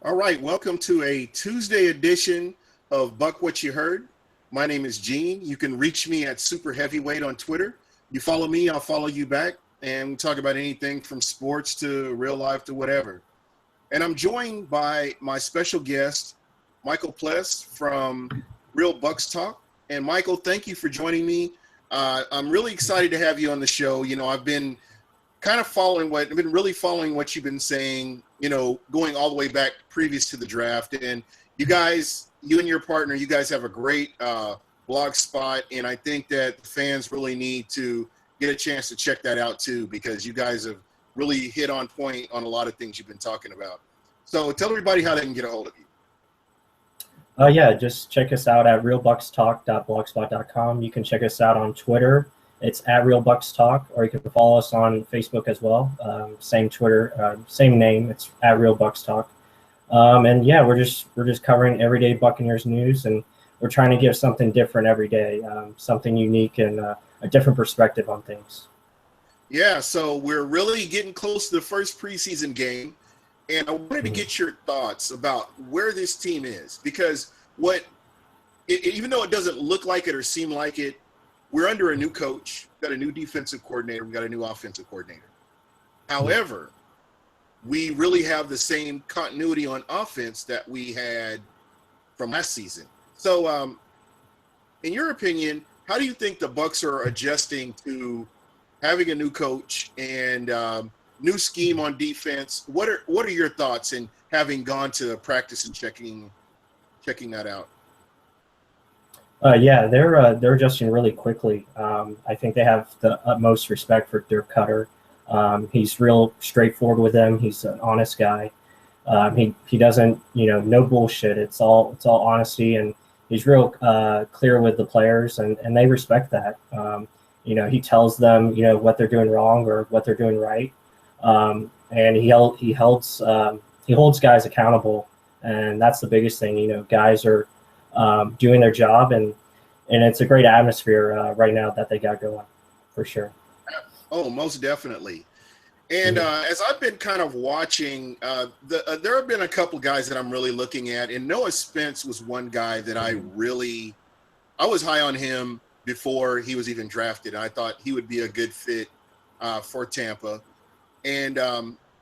All right, welcome to a Tuesday edition of Buc What You Heard. My name is Gene. You can reach me at Super Heavyweight on Twitter. You follow me, I'll follow you back, and we talk about anything from sports to real life to whatever. And I'm joined by my special guest, Michael Pless from Real Bucs Talk. And Michael, thank you for joining me. I'm really excited to have you on the show. You know, I've been following what you've been saying, you know, going all the way back previous to the draft. And you and your partner, you guys have a great blog spot. And I think that fans really need to get a chance to check that out too, because you guys have really hit on point on a lot of things you've been talking about. So tell everybody how they can get a hold of you. Yeah, just check us out at realbucstalk.blogspot.com. You can check us out on Twitter. It's at Real Bucs Talk, or you can follow us on Facebook as well. Same Twitter, same name. It's at Real Bucs Talk. And yeah, we're just covering everyday Buccaneers news, and we're trying to give something different every day, something unique and a different perspective on things. Yeah, so we're really getting close to the first preseason game, and I wanted to get your thoughts about where this team is, because even though it doesn't look like it or seem like it, we're under a new coach, got a new defensive coordinator, we got a new offensive coordinator. However, we really have the same continuity on offense that we had from last season. So, in your opinion, how do you think the Bucs are adjusting to having a new coach and new scheme on defense? What are your thoughts in having gone to practice and checking that out? Yeah, they're adjusting really quickly. I think they have the utmost respect for Dirk Cutter. He's real straightforward with them. He's an honest guy. He doesn't, no bullshit. It's all honesty, and he's real clear with the players, and they respect that. He tells them, what they're doing wrong or what they're doing right, and he holds guys accountable, and that's the biggest thing. Guys are doing their job, and it's a great atmosphere right now that they got going, for sure. Oh, most definitely. And as I've been kind of watching, there have been a couple guys that I'm really looking at, and Noah Spence was one guy that I was high on him before he was even drafted. I thought he would be a good fit for Tampa, and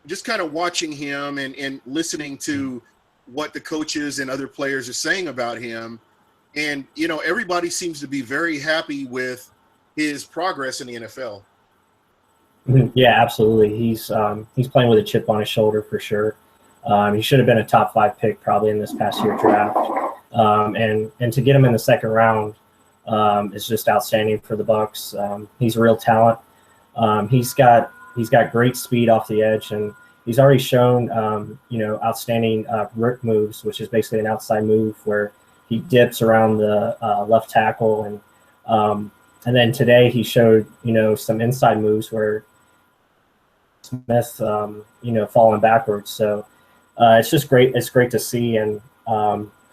just kind of watching him and listening to what the coaches and other players are saying about him. And, everybody seems to be very happy with his progress in the NFL. Yeah, absolutely. He's playing with a chip on his shoulder for sure. He should have been a top 5 pick probably in this past year draft. And to get him in the second round is just outstanding for the Bucs. He's a real talent. He's got great speed off the edge, and he's already shown, outstanding rip moves, which is basically an outside move where he dips around the left tackle. And then today he showed, some inside moves where Smith, falling backwards. So it's just great. It's great to see. And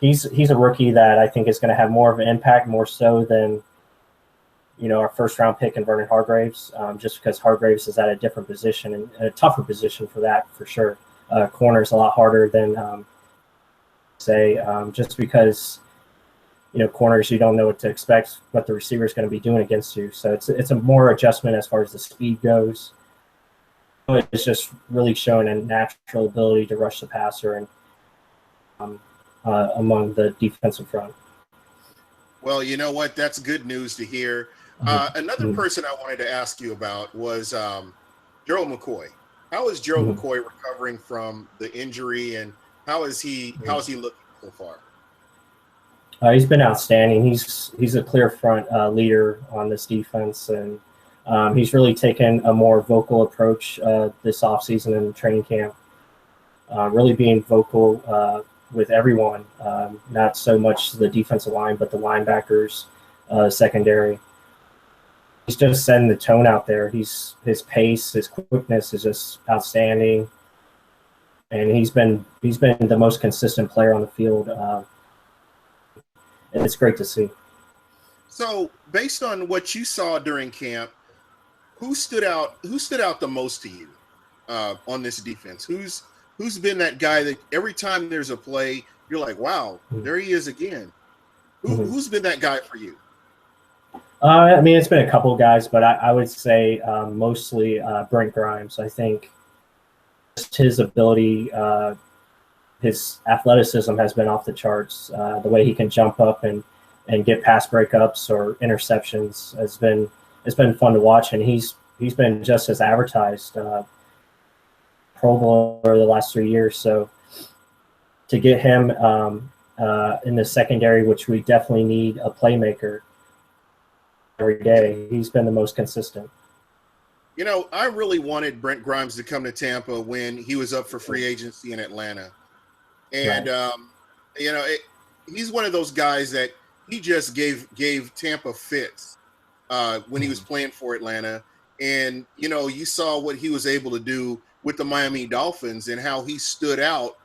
he's a rookie that I think is going to have more of an impact, more so than, our first round pick in Vernon Hargreaves, just because Hargreaves is at a different position and a tougher position for that, for sure. Corner is a lot harder than, just because, corners, you don't know what to expect, what the receiver is going to be doing against you. So it's a more adjustment as far as the speed goes. It's just really showing a natural ability to rush the passer and among the defensive front. Well, you know what? That's good news to hear. Another person I wanted to ask you about was Gerald McCoy. How is Gerald McCoy recovering from the injury, and how is he looking so far? He's been outstanding. He's a clear front leader on this defense, and he's really taken a more vocal approach this offseason in training camp, really being vocal with everyone, not so much the defensive line, but the linebackers, secondary. He's just setting the tone out there. His pace, his quickness is just outstanding, and he's been the most consistent player on the field. And it's great to see. So, based on what you saw during camp, who stood out the most to you on this defense? Who's who's been that guy that every time there's a play, you're like, wow, there he is again? Who's been that guy for you? I mean, it's been a couple of guys, but I would say mostly Brent Grimes. I think just his ability, his athleticism has been off the charts. The way he can jump up and get pass breakups or interceptions it's been fun to watch, and he's been just as advertised Pro Bowl over the last 3 years. So to get him in the secondary, which we definitely need a playmaker every day, he's been the most consistent. You know, I really wanted Brent Grimes to come to Tampa when he was up for free agency in Atlanta. And, you know, he's one of those guys that he just gave Tampa fits when he was playing for Atlanta. And, you know, you saw what he was able to do with the Miami Dolphins and how he stood out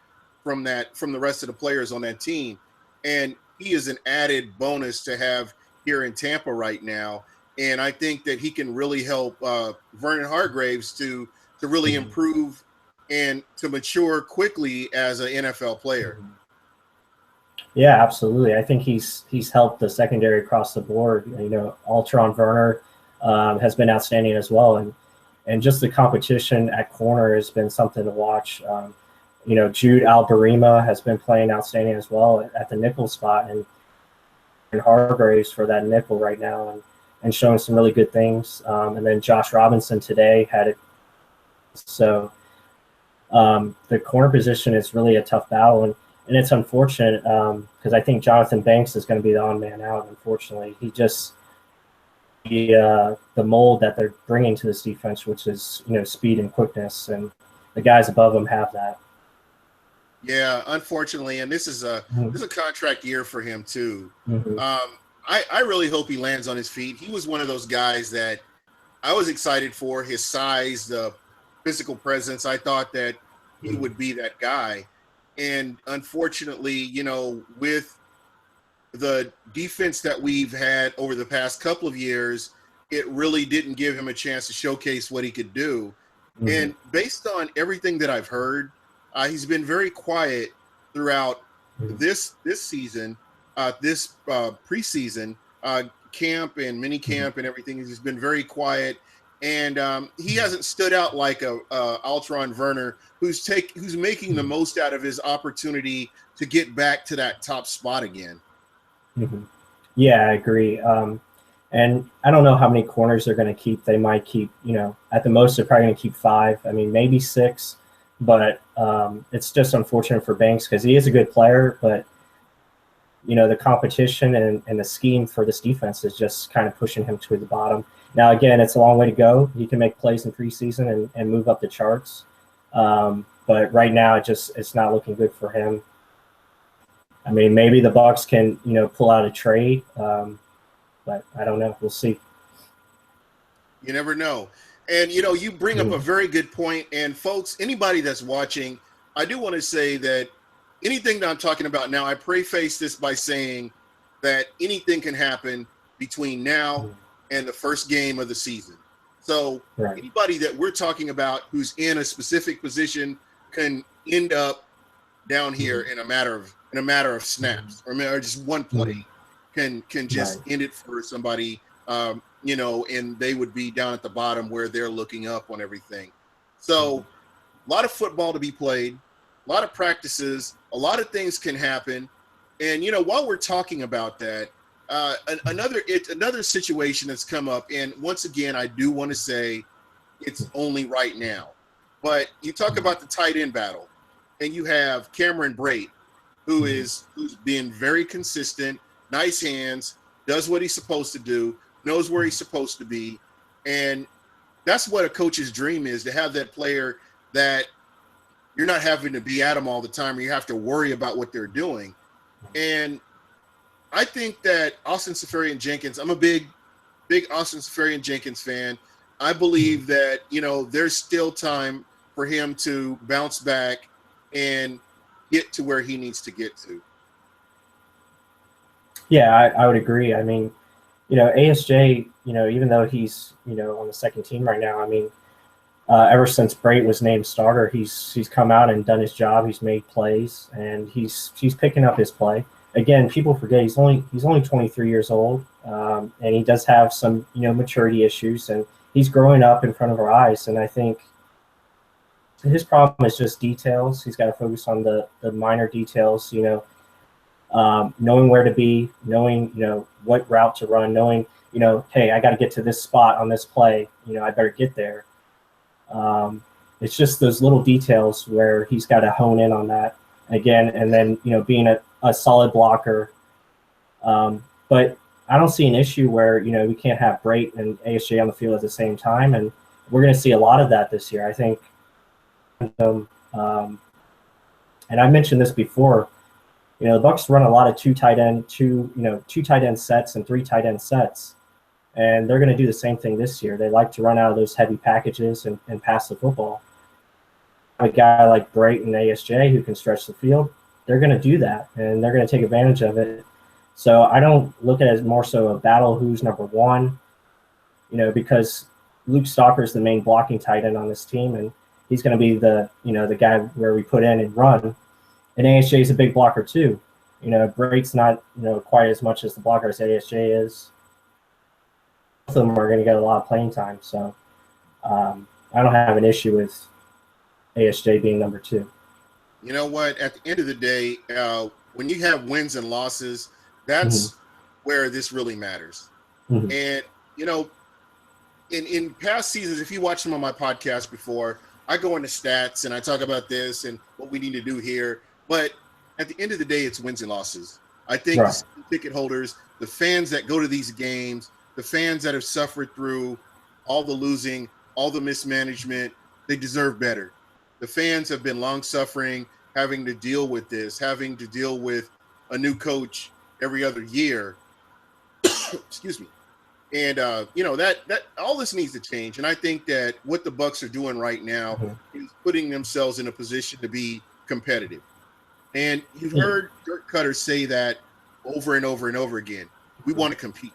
from the rest of the players on that team. And he is an added bonus to have here in Tampa right now. And I think that he can really help Vernon Hargreaves to really improve and to mature quickly as an NFL player. Yeah, absolutely. I think he's helped the secondary across the board. You know, Altron Werner has been outstanding as well, and just the competition at corner has been something to watch. You know, Jude Albarima has been playing outstanding as well at the nickel spot, and Hargreaves for that nickel right now, and showing some really good things. And then Josh Robinson today had it. So the corner position is really a tough battle, and it's unfortunate because I think Jonathan Banks is going to be the odd man out. Unfortunately, the mold that they're bringing to this defense, which is, you know, speed and quickness, and the guys above them have that. Yeah, unfortunately, and this is a contract year for him too. I really hope he lands on his feet. He was one of those guys that I was excited for, his size, the physical presence. I thought that he would be that guy. And unfortunately, you know, with the defense that we've had over the past couple of years, it really didn't give him a chance to showcase what he could do. And based on everything that I've heard, he's been very quiet throughout this season, this preseason camp and mini camp and everything. He's been very quiet, and he hasn't stood out like a Altron Werner, who's making the most out of his opportunity to get back to that top spot again. Yeah, I agree. And I don't know how many corners they're going to keep. They might keep, you know, at the most they're probably going to keep 5. I mean, maybe 6. But it's just unfortunate for Banks because he is a good player, but, you know, the competition and the scheme for this defense is just kind of pushing him to the bottom. Now, again, it's a long way to go. He can make plays in preseason and move up the charts. But right now, it's not looking good for him. I mean, maybe the Bucs can, you know, pull out a trade, but I don't know. We'll see. You never know. And, you know, you bring up a very good point. And, folks, anybody that's watching, I do want to say that anything that I'm talking about now, I preface this by saying that anything can happen between now and the first game of the season. So anybody that we're talking about who's in a specific position can end up down here in a matter of snaps, or just one play can just end it for somebody. You know, and they would be down at the bottom where they're looking up on everything. So a lot of football to be played, a lot of practices, a lot of things can happen. And, you know, while we're talking about that, another situation that's come up, and once again, I do want to say it's only right now, but you talk about the tight end battle, and you have Cameron Brate, who's been very consistent, nice hands, does what he's supposed to do, knows where he's supposed to be. And that's what a coach's dream is, to have that player that you're not having to be at them all the time, or you have to worry about what they're doing. And I think that Austin Seferian-Jenkins, I'm a big Austin Seferian-Jenkins fan. I believe that, you know, there's still time for him to bounce back and get to where he needs to get to. Yeah, I would agree. I mean, you know, ASJ, you know, even though he's, you know, on the second team right now, I mean, ever since Brate was named starter, he's come out and done his job. He's made plays, and he's picking up his play. Again, people forget he's only 23 years old, and he does have some maturity issues, and he's growing up in front of our eyes. And I think his problem is just details. He's got to focus on the minor details. Knowing where to be, knowing what route to run, knowing hey, I got to get to this spot on this play. I better get there. It's just those little details where he's got to hone in on that again, and then being a solid blocker. But I don't see an issue where we can't have Brate and ASJ on the field at the same time, and we're going to see a lot of that this year. I think. And I mentioned this before. The Bucs run a lot of two tight end sets and 3 tight end sets. And they're going to do the same thing this year. They like to run out of those heavy packages and pass the football. A guy like Brate and ASJ who can stretch the field, they're going to do that, and they're going to take advantage of it. So I don't look at it as more so a battle who's number one, because Luke Stalker is the main blocking tight end on this team, and he's going to be the guy where we put in and run. And ASJ is a big blocker too. Brate's not quite as much as the blocker as ASJ is. Both of them are going to get a lot of playing time, so I don't have an issue with ASJ being number 2. You know what? At the end of the day, when you have wins and losses, that's where this really matters. And in past seasons, if you watch some of my podcasts before, I go into stats and I talk about this and what we need to do here. But at the end of the day, it's wins and losses. I think the ticket holders, the fans that go to these games, the fans that have suffered through all the losing, all the mismanagement, they deserve better. The fans have been long-suffering, having to deal with this, having to deal with a new coach every other year. Excuse me. And, that all this needs to change. And I think that what the Bucs are doing right now is putting themselves in a position to be competitive. And you've heard Dirk Cutter say that over and over and over again. We want to compete.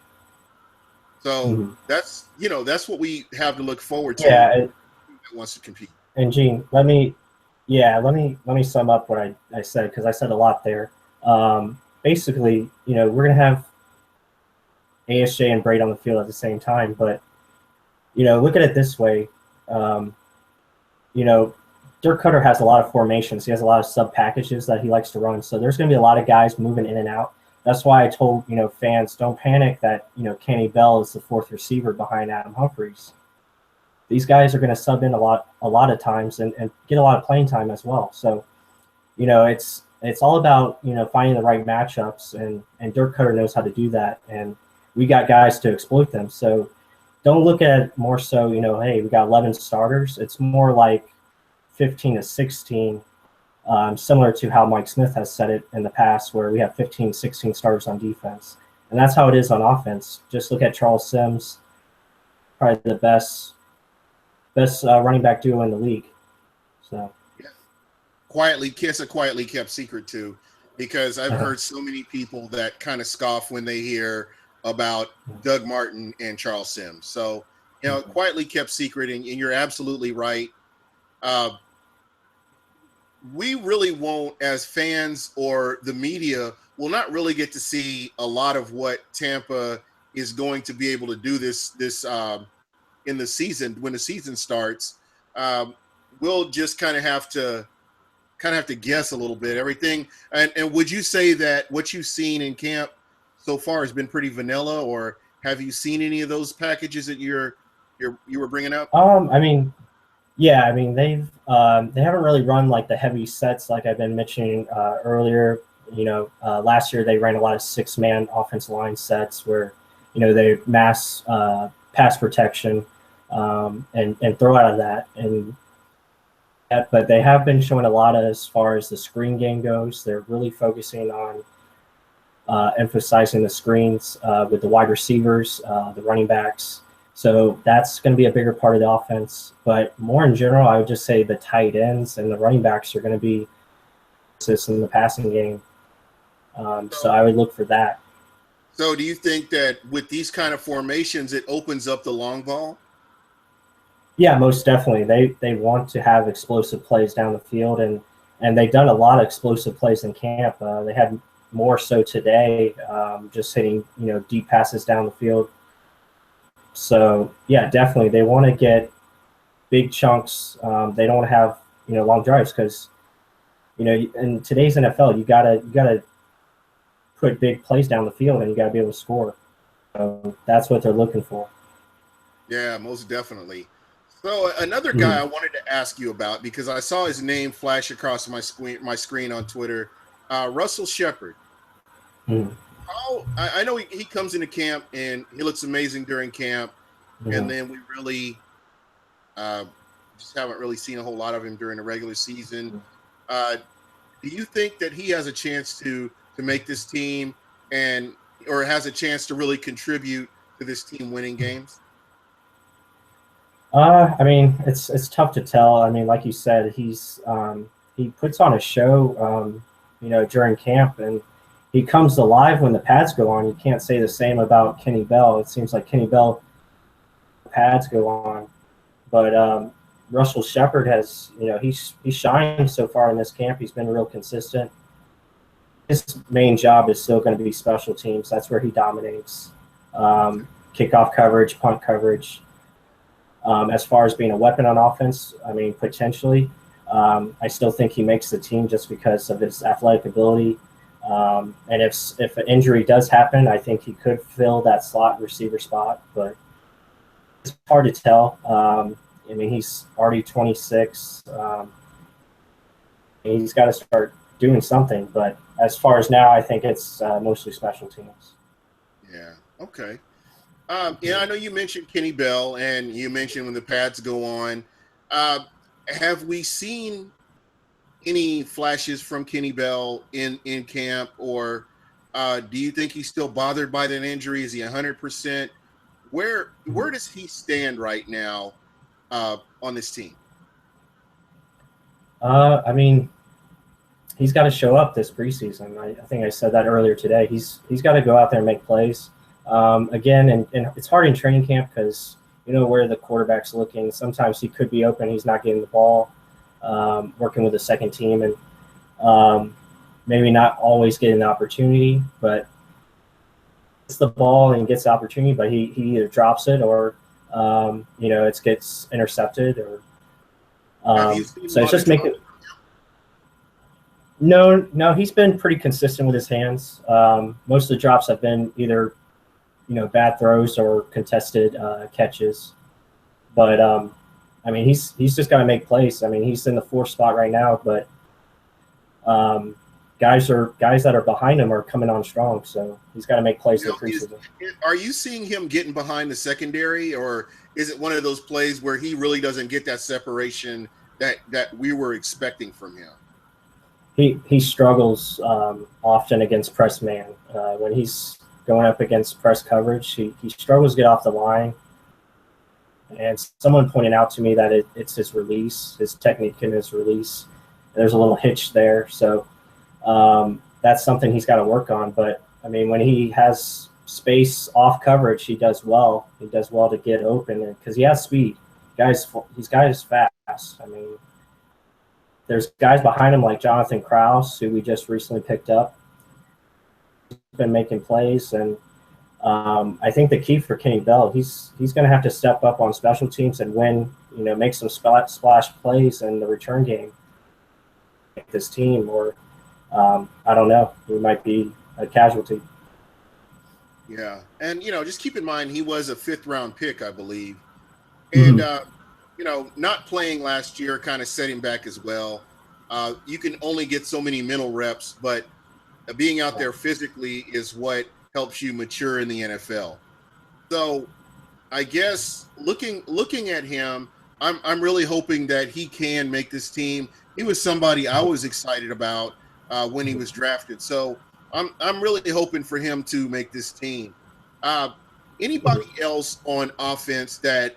So that's what we have to look forward to. Yeah, that wants to compete. And Gene, let me sum up what I said, because I said a lot there. Basically, we're gonna have ASJ and Brate on the field at the same time, but look at it this way. Dirk Cutter has a lot of formations. He has a lot of sub packages that he likes to run. So there's going to be a lot of guys moving in and out. That's why I told fans, don't panic that Kenny Bell is the 4th receiver behind Adam Humphries. These guys are going to sub in a lot of times and get a lot of playing time as well. So it's all about finding the right matchups, and Dirk Cutter knows how to do that, and we got guys to exploit them. So don't look at it more so hey, we got 11 starters. It's more like 15 to 16, similar to how Mike Smith has said it in the past, where we have 15, 16 starters on defense. And that's how it is on offense. Just look at Charles Sims, probably the best running back duo in the league. So yeah. It's a quietly kept secret too, because I've heard so many people that kind of scoff when they hear about Doug Martin and Charles Sims. So, quietly kept secret, and you're absolutely right. We really won't, as fans or the media, will not really get to see a lot of what Tampa is going to be able to do this in the season. When the season starts, we'll just kind of have to guess a little bit. Everything. And would you say that what you've seen in camp so far has been pretty vanilla, or have you seen any of those packages that you were bringing up? Yeah, they haven't really run like the heavy sets like I've been mentioning earlier. Last year they ran a lot of 6-man offensive line sets where they mass pass protection and throw out of that. But they have been showing a lot as far as the screen game goes. They're really focusing on emphasizing the screens with the wide receivers, the running backs. So that's going to be a bigger part of the offense. But more in general, I would just say the tight ends and the running backs are going to be in the passing game. So I would look for that. So do you think that with these kind of formations, it opens up the long ball? Yeah, most definitely. They want to have explosive plays down the field, and they've done a lot of explosive plays in camp. They had more so today, just hitting deep passes down the field. So yeah, definitely they want to get big chunks. They don't have long drives because in today's NFL you gotta put big plays down the field and you gotta be able to score. So that's what they're looking for. Yeah, most definitely. So another guy Mhm. I wanted to ask you about because I saw his name flash across my screen on Twitter, Russell Shepard. Mhm. Oh, I know he comes into camp and he looks amazing during camp, and Mhm. then we really uh, just haven't really seen a whole lot of him during the regular season. Uh, do you think that he has a chance to make this team and or has a chance to really contribute to this team winning games? I mean, it's tough to tell. I mean, like you said, he puts on a show, during camp, and he comes alive when the pads go on. You can't say the same about Kenny Bell. It seems like Kenny Bell pads go on, but Russell Shepard has, he's shined so far in this camp. He's been real consistent. His main job is still going to be special teams. That's where he dominates. Okay. Kickoff coverage, punt coverage. As far as being a weapon on offense, I mean, potentially. I still think he makes the team just because of his athletic ability. And if an injury does happen, I think he could fill that slot receiver spot, but it's hard to tell. I mean, he's already 26. He's got to start doing something. But as far as now, I think it's mostly special teams. Yeah. Okay. Yeah, I know you mentioned Kenny Bell, and you mentioned when the pads go on. Uh, have we seen any flashes from Kenny Bell in camp, or do you think he's still bothered by that injury? Is he 100%? Where does he stand right now on this team? I mean, he's got to show up this preseason. I think I said that earlier today. He's got to go out there and make plays. Again, and it's hard in training camp because where the quarterback's looking. Sometimes he could be open. He's not getting the ball, working with the second team, and maybe not always getting the opportunity. But gets the ball and gets the opportunity, but he either drops it or it gets intercepted or Have you seen a so it's lot of just drops? making. No, he's been pretty consistent with his hands. Most of the drops have been either, bad throws or contested catches. But I mean, he's just got to make plays. I mean, he's in the fourth spot right now, but guys that are behind him are coming on strong. So he's got to make plays You in know, the preseason. are you seeing him getting behind the secondary, or is it one of those plays where he really doesn't get that separation that we were expecting from him? He struggles often against press man. When he's going up against press coverage, he struggles to get off the line. And someone pointed out to me that it's his release, his technique in his release. There's a little hitch there. So that's something he's got to work on. But, I mean, when he has space off coverage, he does well. He does well to get open because he has speed. He's fast. I mean, there's guys behind him like Jonathan Krause, who we just recently picked up. He's been making plays, and I think the key for Kenny Bell, he's going to have to step up on special teams and make some splash plays in the return game. This team, or I don't know, he might be a casualty. Yeah, and just keep in mind he was a fifth-round pick, I believe, and Mm-hmm. not playing last year kind of set him back as well. You can only get so many mental reps, but being out there physically is what helps you mature in the NFL. So I guess looking at him, I'm really hoping that he can make this team. He was somebody I was excited about when he was drafted. So I'm really hoping for him to make this team. Uh, Anybody else on offense that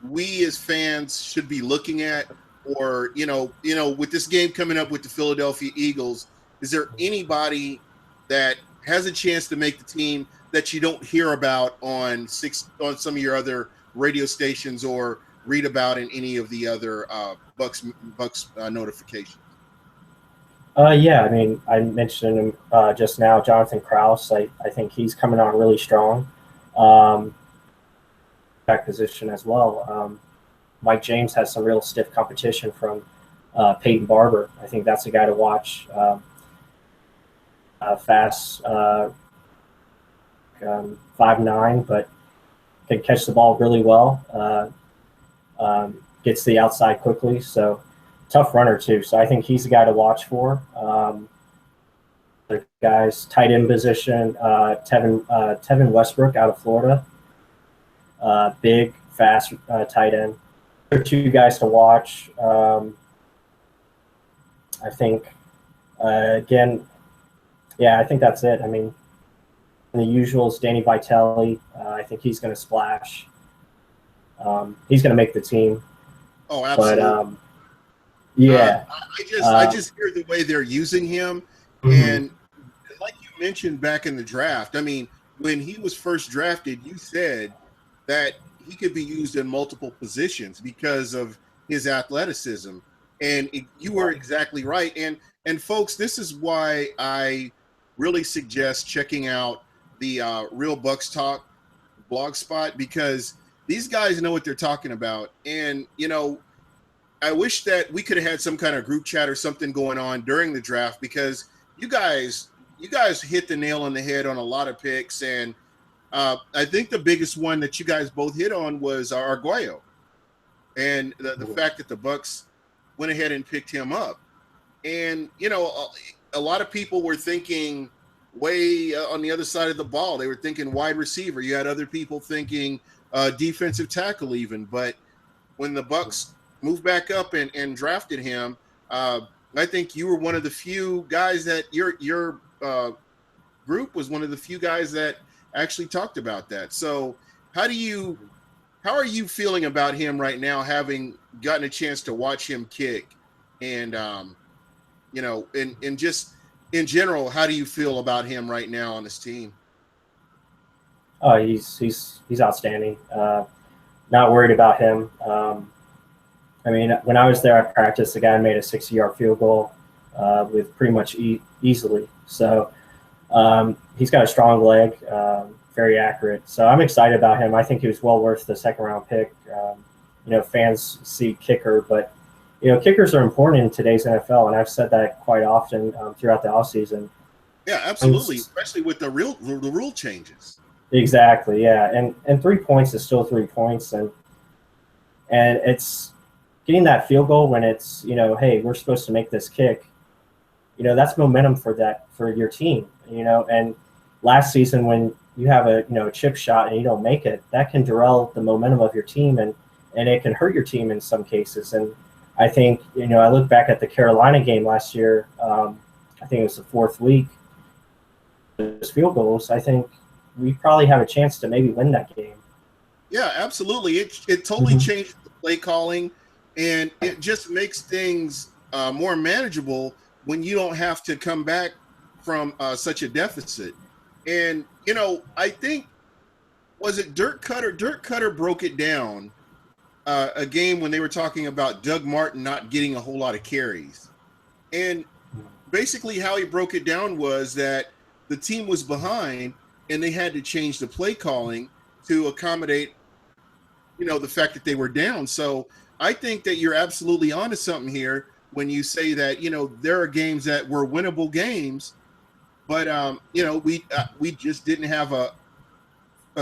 we as fans should be looking at, or with this game coming up with the Philadelphia Eagles, is there anybody that has a chance to make the team that you don't hear about on some of your other radio stations or read about in any of the other Bucks notifications? Yeah, I mean, I mentioned him just now, Jonathan Krause. I think he's coming on really strong. Back position as well. Mike James has some real stiff competition from Peyton Barber. I think that's a guy to watch. Fast, 5'9", but can catch the ball really well. Gets to the outside quickly, so tough runner too. So I think he's the guy to watch for. The guys, tight end position, Tevin Westbrook out of Florida. Big, fast tight end. There are two guys to watch. I think, again, yeah, I think that's it. I mean, the usuals, Danny Vitelli. I think he's going to splash. He's going to make the team. Oh, absolutely. But, yeah. I just hear the way they're using him. And like you mentioned back in the draft, I mean, when he was first drafted, you said that he could be used in multiple positions because of his athleticism. And you were exactly right. And folks, this is why I really suggest checking out the Real Bucs Talk blog spot, because these guys know what they're talking about. And, you know, I wish that we could have had some kind of group chat or something going on during the draft, because you guys hit the nail on the head on a lot of picks. And I think the biggest one that you guys both hit on was Arguello, and the fact that the Bucs went ahead and picked him up. And, you know, a lot of people were thinking way on the other side of the ball. They were thinking wide receiver. You had other people thinking defensive tackle even. But when the Bucs moved back up and drafted him, I think you were one of the few guys that your group was one of the few guys that actually talked about that. So how are you feeling about him right now, having gotten a chance to watch him kick? And, you know, and just in general, how do you feel about him right now on this team? Oh, he's outstanding. Not worried about him. I mean, when I was there at practice, the guy made a 60-yard field goal with pretty much easily. So he's got a strong leg, very accurate. So I'm excited about him. I think he was well worth the second-round pick. You know, fans see kicker, but, you know, kickers are important in today's NFL, and I've said that quite often throughout the offseason. Yeah, absolutely, especially with the rule changes. Exactly, yeah. And 3 points is still 3 points, and it's getting that field goal when it's, you know, hey, we're supposed to make this kick. You know, that's momentum for your team, you know. And last season, when you have a chip shot and you don't make it, that can derail the momentum of your team, and it can hurt your team in some cases. And I think, you know, I look back at the Carolina game last year. I think it was the fourth week. Those field goals, I think we probably have a chance to maybe win that game. Yeah, absolutely. It totally changed the play calling, and it just makes things more manageable when you don't have to come back from such a deficit. And, you know, I think, was it Dirk Cutter? Dirk Cutter broke it down a game when they were talking about Doug Martin not getting a whole lot of carries. And basically how he broke it down was that the team was behind and they had to change the play calling to accommodate, you know, the fact that they were down. So I think that you're absolutely onto something here when you say that, you know, there are games that were winnable games, but, you know, we just didn't have a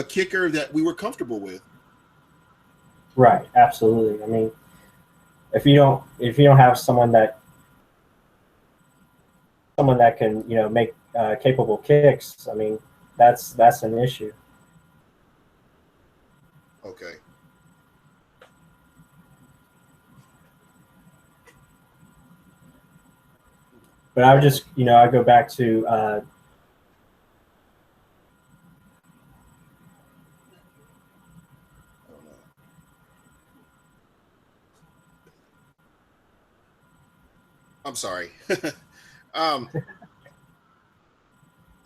kicker that we were comfortable with. Right, absolutely. I mean, if you don't have someone that can, you know, make capable kicks, I mean, that's an issue. Okay. But I would just, you know, I go back to I'm sorry.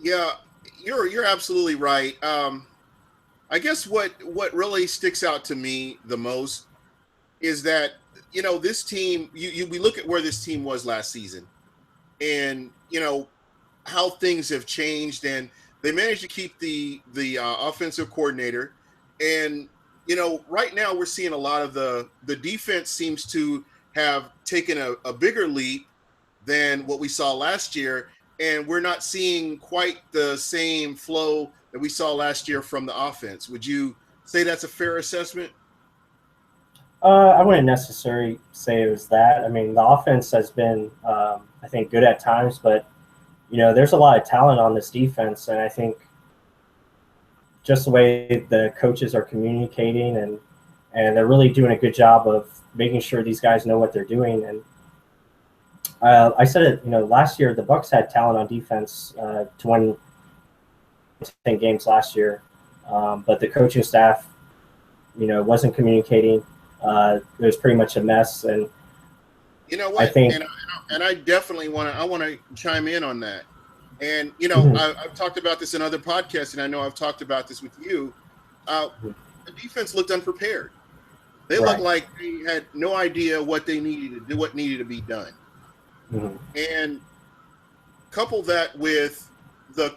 Yeah, you're absolutely right. I guess what really sticks out to me the most is that, this team, we look at where this team was last season and, how things have changed, and they managed to keep the offensive coordinator. And, right now we're seeing a lot of the defense seems to have taken a bigger leap than what we saw last year. And we're not seeing quite the same flow that we saw last year from the offense. Would you say that's a fair assessment? I wouldn't necessarily say it was that. I mean, the offense has been, I think, good at times, but, there's a lot of talent on this defense. And I think just the way the coaches are communicating and they're really doing a good job of making sure these guys know what they're doing. And I said it, last year, the Bucs had talent on defense to win 10 games last year. But the coaching staff, wasn't communicating. It was pretty much a mess. And you know what? I think, and I definitely want to chime in on that. And, I've talked about this in other podcasts, and I know I've talked about this with you. The defense looked unprepared. They looked like they had no idea what they needed to do, what needed to be done. Mm-hmm. And couple that with the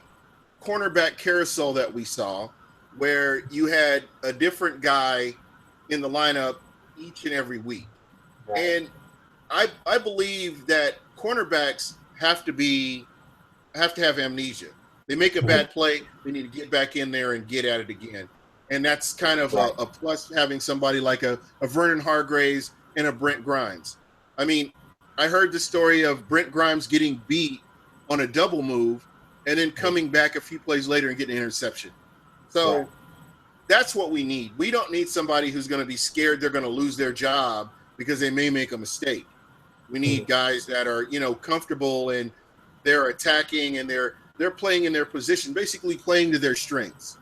cornerback carousel that we saw, where you had a different guy in the lineup each and every week. Right. And I believe that cornerbacks have to have amnesia. They make a bad play, they need to get back in there and get at it again. And that's kind of a plus, having somebody like a Vernon Hargreaves and a Brent Grimes. I mean, I heard the story of Brent Grimes getting beat on a double move and then coming back a few plays later and getting an interception. So that's what we need. We don't need somebody who's going to be scared they're going to lose their job because they may make a mistake. We need guys that are, comfortable, and they're attacking and they're playing in their position, basically playing to their strengths.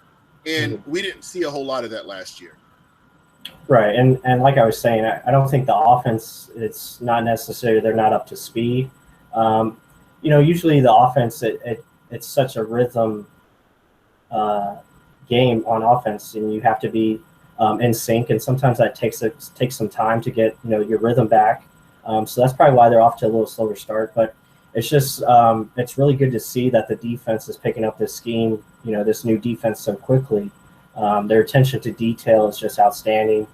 And we didn't see a whole lot of that last year. Right. And like I was saying, I don't think the offense, it's not necessarily they're not up to speed. Usually the offense, it's such a rhythm game on offense, and you have to be in sync. And sometimes that takes some time to get, your rhythm back. So that's probably why they're off to a little slower start. But it's just it's really good to see that the defense is picking up this scheme, this new defense so quickly. Their attention to detail is just outstanding.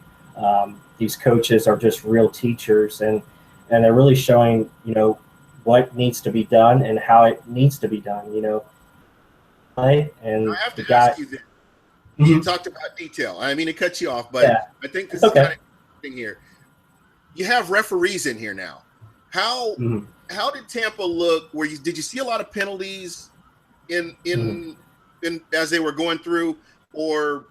These coaches are just real teachers, and they're really showing, what needs to be done and how it needs to be done, play. And I have to ask you this. You talked about detail. I mean to cut you off, but I think this is kind of interesting here. You have referees in here now. How did Tampa look? Did you see a lot of penalties in as they were going through, or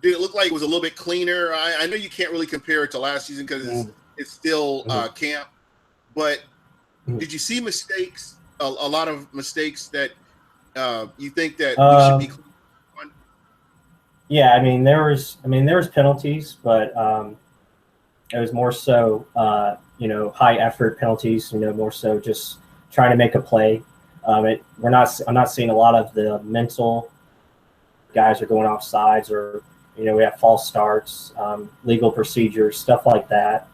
did it look like it was a little bit cleaner? I know you can't really compare it to last season because it's still camp, but did you see mistakes? A lot of mistakes that you think that we should be clean on? Yeah, I mean there was penalties, but it was more so high effort penalties. More so just trying to make a play. I'm not seeing a lot of the mental guys are going off sides, or we have false starts, legal procedures, stuff like that.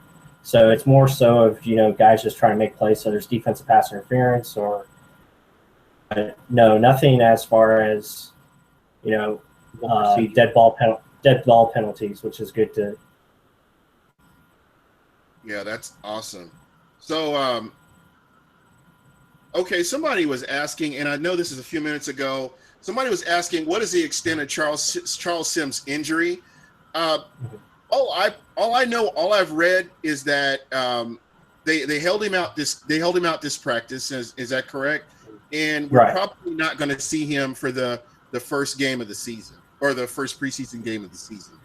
So it's more so of guys just trying to make plays. So there's defensive pass interference, or no, nothing as far as dead ball penalties, which is good to. Yeah, that's awesome. So, okay, somebody was asking, and I know this is a few minutes ago. Somebody was asking, what is the extent of Charles Sims' injury? All I've read is that they held him out this practice. Is that correct? And we're probably not going to see him for the first game of the season, or the first preseason game of the season.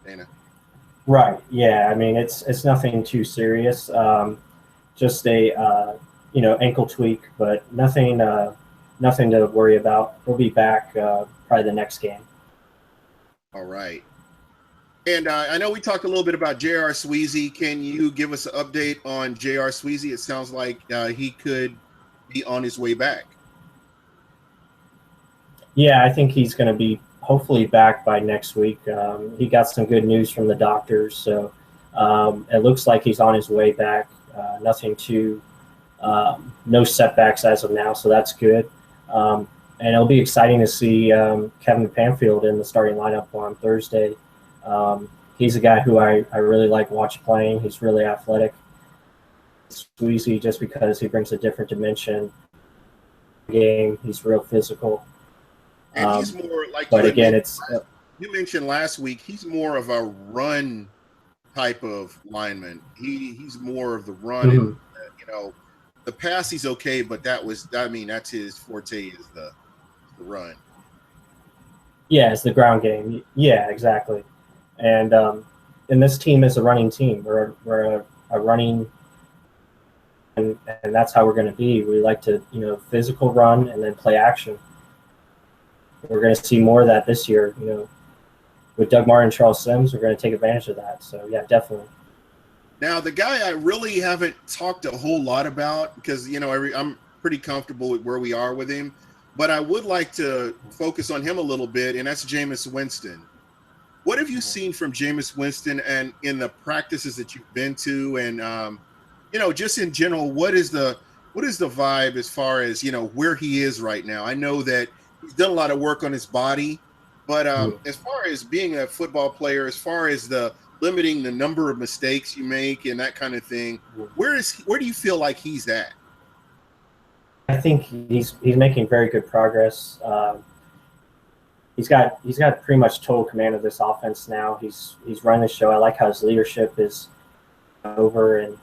Dana. Right. Yeah. I mean, it's nothing too serious. Just a ankle tweak, but nothing to worry about. We'll be back probably the next game. All right. And I know we talked a little bit about J.R. Sweezy. Can you give us an update on J.R. Sweezy? It sounds like he could be on his way back. Yeah, I think he's going to be hopefully back by next week. He got some good news from the doctors, so It looks like he's on his way back. Nothing too, no setbacks as of now, so that's good. And it'll be exciting to see Kevin Panfield in the starting lineup on Thursday. He's a guy who I really like watching playing. He's really athletic, squeezy, just because he brings a different dimension game. He's real physical. And he's more like. But again, you mentioned last week. He's more of a run type of lineman. He's more of the run. Mm-hmm. And, the pass he's okay, but that's his forte is the run. Yeah, it's the ground game. Yeah, exactly. And this team is a running team. We're a running, and that's how we're going to be. We like to physical run and then play action. We're going to see more of that this year. With Doug Martin and Charles Sims, we're going to take advantage of that. So yeah, definitely. Now, the guy I really haven't talked a whole lot about because, I'm pretty comfortable with where we are with him, but I would like to focus on him a little bit, and that's Jameis Winston. What have you seen from Jameis Winston and in the practices that you've been to? And, just in general, what is the vibe as far as, where he is right now? I know that he's done a lot of work on his body, but as far as being a football player, as far as the limiting the number of mistakes you make and that kind of thing, where do you feel like he's at? I think he's making very good progress. He's got pretty much total command of this offense now. He's running the show. I like how his leadership is over. And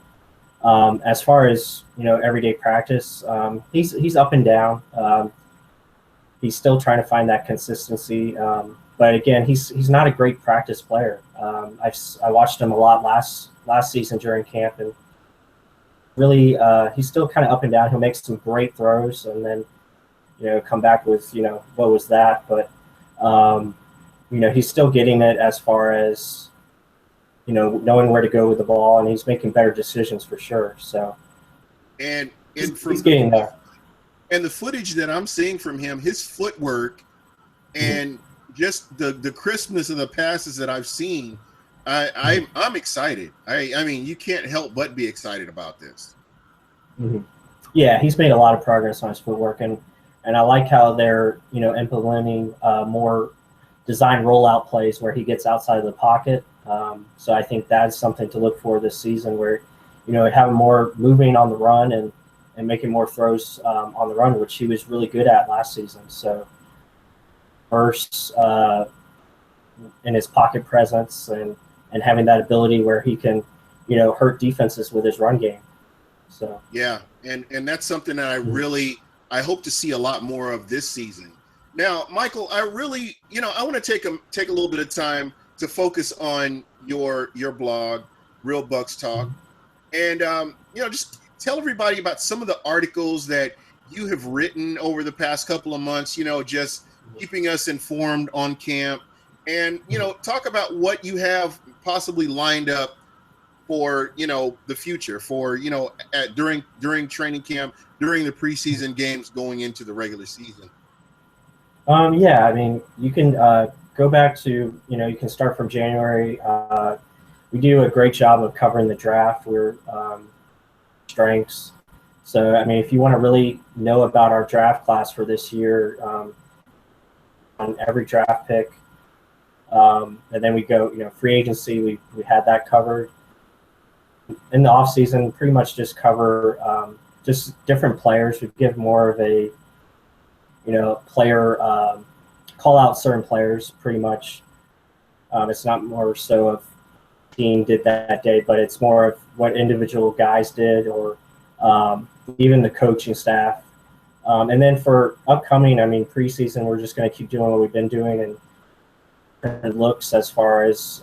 as far as everyday practice, he's up and down. He's still trying to find that consistency. But again, he's not a great practice player. I watched him a lot last season during camp, and really he's still kind of up and down. He'll make some great throws and then come back with what was that, but he's still getting it as far as knowing where to go with the ball, and he's making better decisions for sure. So and he's getting there. And the footage that I'm seeing from him, his footwork and just the crispness of the passes that I've seen, I'm excited. I mean, you can't help but be excited about this. Mm-hmm. Yeah, he's made a lot of progress on his footwork, and I like how they're implementing more design rollout plays where he gets outside of the pocket. So I think that's something to look for this season, where having more moving on the run and making more throws on the run, which he was really good at last season. So first in his pocket presence and having that ability where he can hurt defenses with his run game. So yeah, and that's something that I hope to see a lot more of this season. Now, Michael, I really I want to take a little bit of time to focus on your blog, Real Bucs Talk, and just tell everybody about some of the articles that you have written over the past couple of months, just keeping us informed on camp, and talk about what you have possibly lined up for the future, for during training camp, during the preseason games, going into the regular season. Yeah, I mean, you can go back to you can start from January. We do a great job of covering the draft. We're strengths. So I mean, if you want to really know about our draft class for this year, on every draft pick, and then we go free agency. We had that covered. In the off season, pretty much just cover just different players. We give more of a player call out certain players. Pretty much, it's not more so of team did that day, but it's more of what individual guys did, or even the coaching staff. And then for upcoming, I mean, preseason, we're just going to keep doing what we've been doing and looks as far as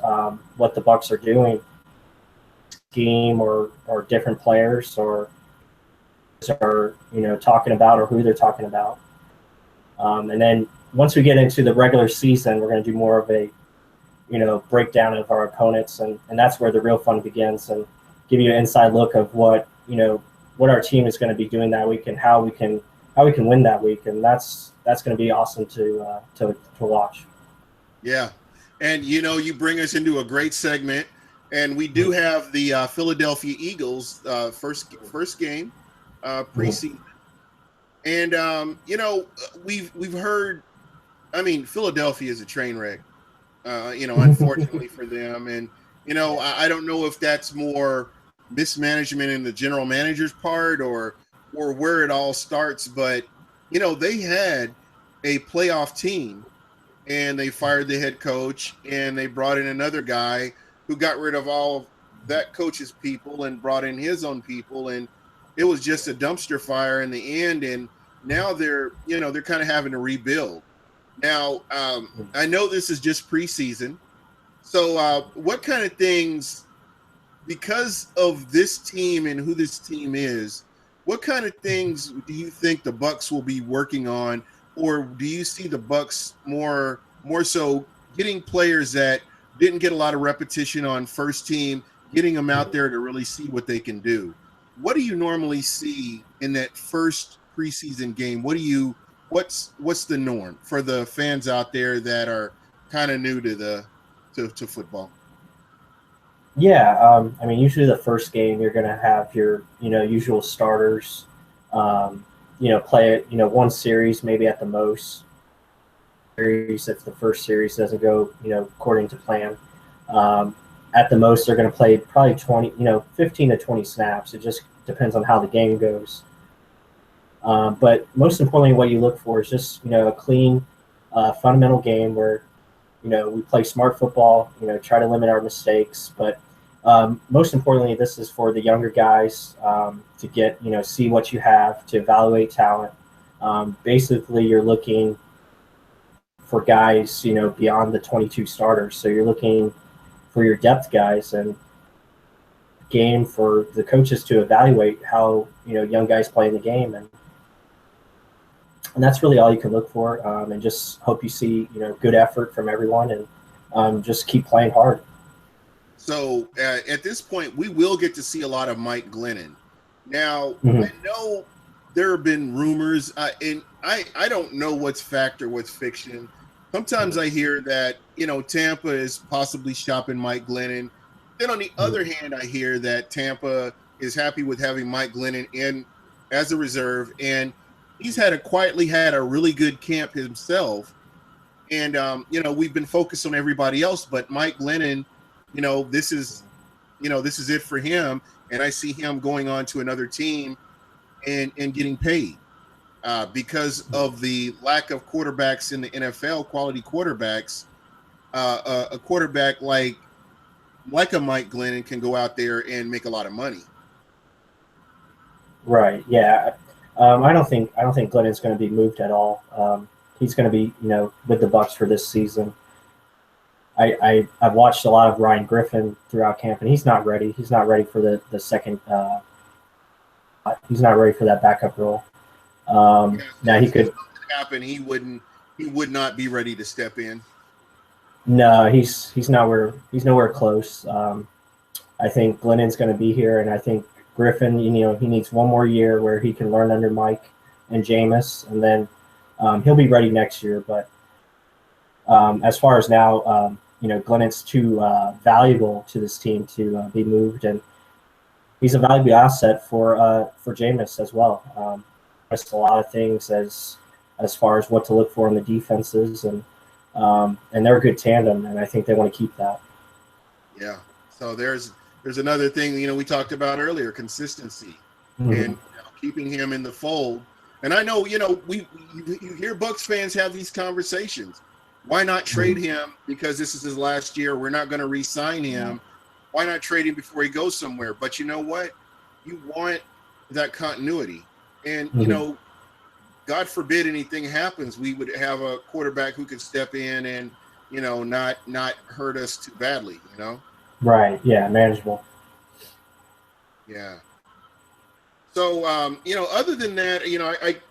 what the Bucs are doing. Scheme or different players or are talking about, or who they're talking about, and then once we get into the regular season, we're going to do more of a breakdown of our opponents, and that's where the real fun begins, and give you an inside look of what our team is going to be doing that week and how we can win that week, and that's going to be awesome to watch. Yeah, and you bring us into a great segment. And we do have the Philadelphia Eagles first game preseason. And we've heard. I mean, Philadelphia is a train wreck. Unfortunately for them, and I don't know if that's more mismanagement in the general manager's part or where it all starts. But they had a playoff team, and they fired the head coach, and they brought in another guy who got rid of all that coach's people and brought in his own people, and it was just a dumpster fire in the end. And now they're kind of having to rebuild. Now, I know this is just preseason, so what kind of things, because of this team and who this team is, what kind of things do you think the Bucs will be working on, or do you see the Bucs more so getting players that didn't get a lot of repetition on first team, getting them out there to really see what they can do? What do you normally see in that first preseason game? What's the norm for the fans out there that are kind of new to football? Yeah, I mean, usually the first game you're going to have your usual starters, play one series maybe at the most. Series if the first series doesn't go according to plan. At the most they're going to play probably 15 to 20 snaps. It just depends on how the game goes. But most importantly, what you look for is just a clean, fundamental game where we play smart football. Try to limit our mistakes. But most importantly, this is for the younger guys to get see what you have, to evaluate talent. Basically, you're looking for guys beyond the 22 starters. So you're looking for your depth guys and game for the coaches to evaluate how young guys play in the game. And that's really all you can look for, and just hope you see good effort from everyone, and just keep playing hard. So at this point, we will get to see a lot of Mike Glennon. Now, I know there have been rumors, and I don't know what's fact or what's fiction. Sometimes I hear that Tampa is possibly shopping Mike Glennon. Then on the other hand, I hear that Tampa is happy with having Mike Glennon in as a reserve, and he's quietly had a really good camp himself. And, we've been focused on everybody else, but Mike Glennon, this is it for him. And I see him going on to another team and getting paid because of the lack of quarterbacks in the NFL, quality quarterbacks. A quarterback like a Mike Glennon can go out there and make a lot of money. Right. Yeah. I don't think Glennon's going to be moved at all. He's going to be, with the Bucs for this season. I've watched a lot of Ryan Griffin throughout camp, and he's not ready. He's not ready for the second. He's not ready for that backup role. Now he could happen. He would not be ready to step in. No, he's nowhere close. I think Glennon's going to be here, and I think Griffin, he needs one more year where he can learn under Mike and Jameis, and then he'll be ready next year. But as far as now, Glennon's too valuable to this team to be moved, and he's a valuable asset for Jameis as well. Just a lot of things as far as what to look for in the defenses, and they're a good tandem, and I think they want to keep that. Yeah. So there's another thing, we talked about earlier, consistency and keeping him in the fold. And I know, you hear Bucs fans have these conversations. Why not trade him? Because this is his last year. We're not going to re-sign him. Why not trade him before he goes somewhere? But you know what? You want that continuity. And, God forbid anything happens, we would have a quarterback who could step in and, not hurt us too badly, Right. Yeah. Manageable. Yeah. So, other than that,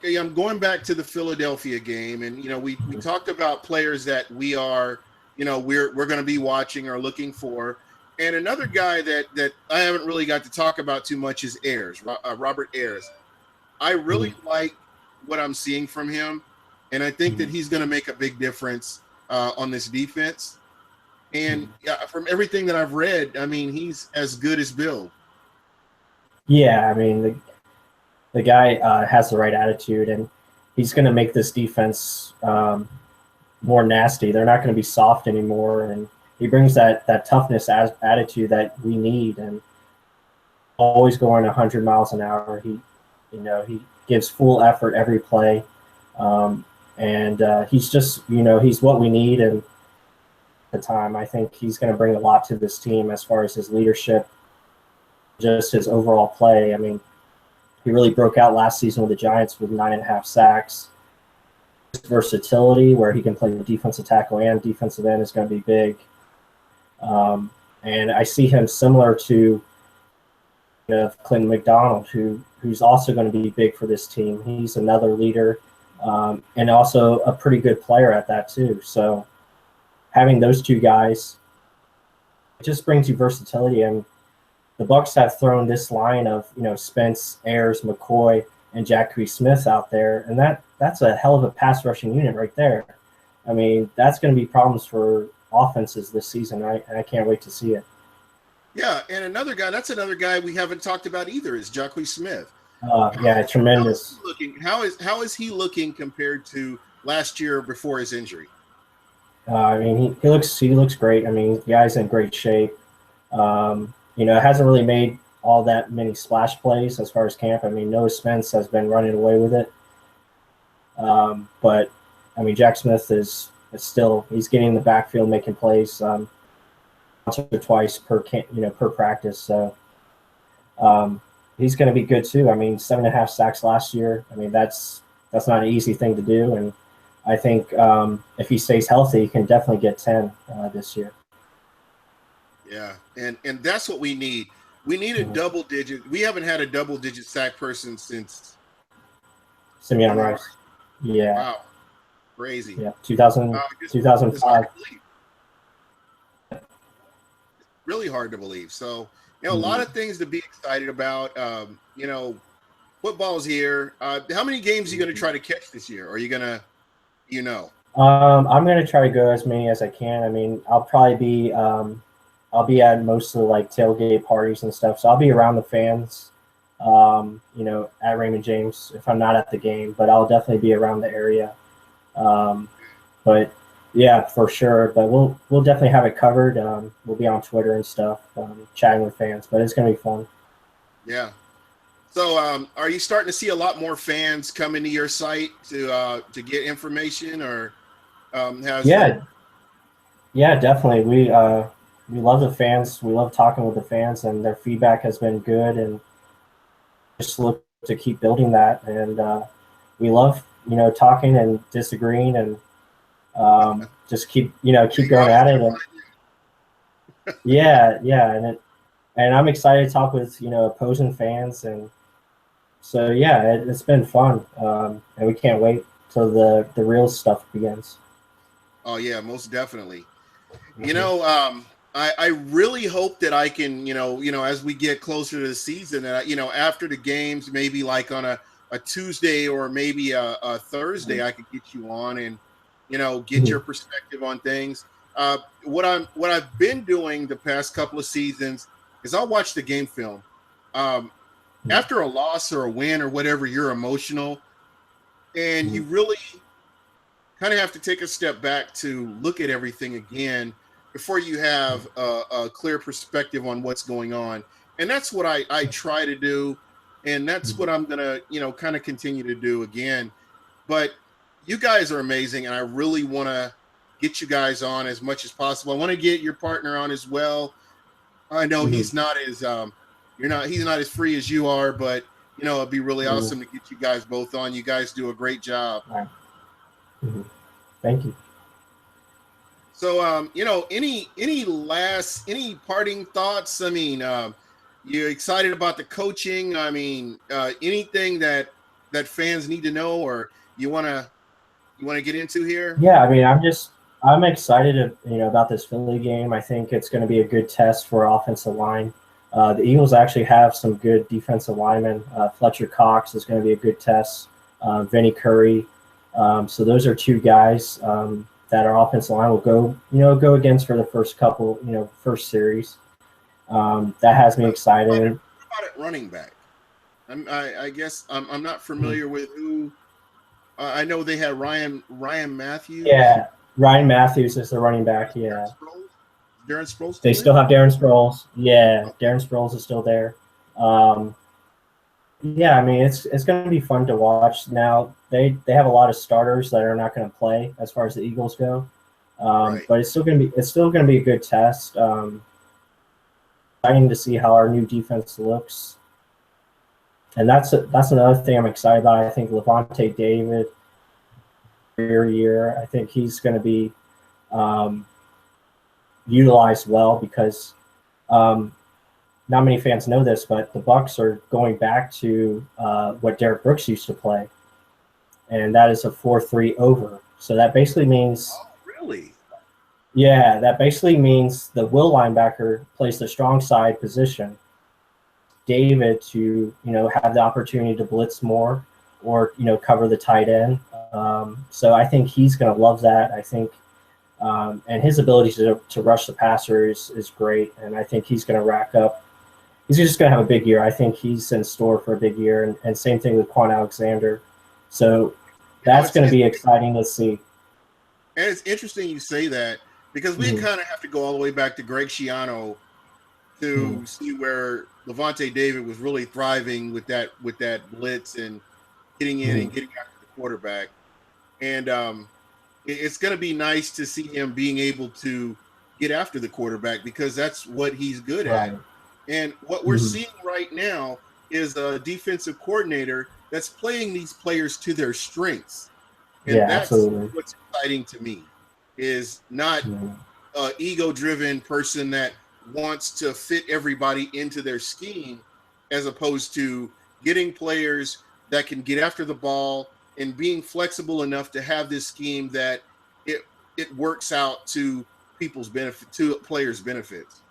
I'm going back to the Philadelphia game, and, we talked about players that we are, we're going to be watching or looking for. And another guy that I haven't really got to talk about too much is Robert Ayers. I really like what I'm seeing from him, and I think that he's going to make a big difference on this defense. And yeah, from everything that I've read, I mean, he's as good as Bill. Yeah, I mean, the guy has the right attitude, and he's going to make this defense more nasty. They're not going to be soft anymore, and he brings that toughness attitude that we need, and always going 100 miles an hour. He gives full effort every play, and he's just he's what we need. And at the time, I think he's going to bring a lot to this team as far as his leadership, just his overall play. I mean, he really broke out last season with the Giants with 9.5 sacks. His versatility, where he can play defensive tackle and defensive end, is going to be big. And I see him similar to Clinton McDonald, who's also going to be big for this team. He's another leader, and also a pretty good player at that too. So having those two guys, it just brings you versatility. And the Bucs have thrown this line of Spence, Ayers, McCoy, and Jacque Smith out there, and that's a hell of a pass rushing unit right there. I mean, that's going to be problems for offenses this season. I can't wait to see it. Yeah, and another guy we haven't talked about either is Jacque Smith. Yeah, tremendous. How is he looking compared to last year before his injury? I mean, he looks great. I mean, the guy's in great shape. Hasn't really made all that many splash plays as far as camp. I mean, Noah Spence has been running away with it. But I mean, Jack Smith is still, he's getting in the backfield, making plays once or twice per practice. So he's going to be good too. I mean, 7.5 sacks last year. I mean, that's not an easy thing to do. And I think if he stays healthy, he can definitely get 10 this year. Yeah, and that's what we need. We need a double digit. We haven't had a double digit sack person since Simeon Rice. Yeah. Wow. Crazy. Yeah. 2005. Really hard to believe. So, a lot of things to be excited about. Football's here. How many games are you going to try to catch this year? Or are you going to, I'm going to try to go as many as I can. I mean, I'll probably be I'll be at most of the tailgate parties and stuff. So I'll be around the fans, at Raymond James if I'm not at the game, but I'll definitely be around the area. But yeah, for sure. But we'll definitely have it covered. We'll be on Twitter and stuff, chatting with fans, but it's going to be fun. Yeah. So are you starting to see a lot more fans come into your site to get information or Yeah, definitely. We love the fans. We love talking with the fans, and their feedback has been good. And just look to keep building that. And we love, talking and disagreeing, and just keep going at it. And, yeah, and I'm excited to talk with opposing fans, and so yeah, it's been fun, and we can't wait till the real stuff begins. Oh yeah, most definitely. I really hope that I can, as we get closer to the season, that after the games, maybe like on a Tuesday or maybe a Thursday, I could get you on and, get your perspective on things. What I've been doing the past couple of seasons is I'll watch the game film. After a loss or a win or whatever, you're emotional, and you really kind of have to take a step back to look at everything again before you have a clear perspective on what's going on. And that's what I try to do. And that's what I'm going to, kind of continue to do again. But you guys are amazing. And I really want to get you guys on as much as possible. I want to get your partner on as well. I know he's not as, he's not as free as you are, but, it'd be really awesome to get you guys both on. You guys do a great job. Thank you. So, any parting thoughts? I mean, you're excited about the coaching. I mean, anything that fans need to know, or you want to get into here? Yeah, I mean, I'm excited, about this Philly game. I think it's going to be a good test for offensive line. The Eagles actually have some good defensive linemen. Fletcher Cox is going to be a good test. Vinny Curry. So those are two guys. that our offensive line will go against for the first couple, first series. That has me excited. What about at running back? I guess I'm not familiar with who. I know they had Ryan Matthews. Yeah, Ryan Matthews is the running back. Yeah, Darren Sproles. They still have Darren Sproles. Yeah, Darren Sproles is still there. Yeah, I mean it's going to be fun to watch. Now they have a lot of starters that are not going to play as far as the Eagles go, Right. but it's still going to be a good test. Exciting to see how our new defense looks, and that's another thing I'm excited about. I think Levante David, year, I think he's going to be utilized well because. Not many fans know this, but the Bucs are going back to what Derek Brooks used to play, and that is a 4-3 over. So that basically means. Oh, really? Yeah, that basically means the will linebacker plays the strong side position. David to have the opportunity to blitz more, or cover the tight end. So I think he's going to love that. I think. And his ability to rush the passer is great, and I think he's going to rack up. He's just going to have a big year. I think he's in store for a big year, and same thing with Quan Alexander. So that's going to be exciting to see. And it's interesting you say that because we kind of have to go all the way back to Greg Schiano to see where Levante David was really thriving with that blitz and getting in and getting after the quarterback. And it's going to be nice to see him being able to get after the quarterback because that's what he's good at. And what we're seeing right now is a defensive coordinator that's playing these players to their strengths. And that's absolutely what's exciting to me is not an ego-driven person that wants to fit everybody into their scheme as opposed to getting players that can get after the ball and being flexible enough to have this scheme that it works out to people's benefit, to players' benefits.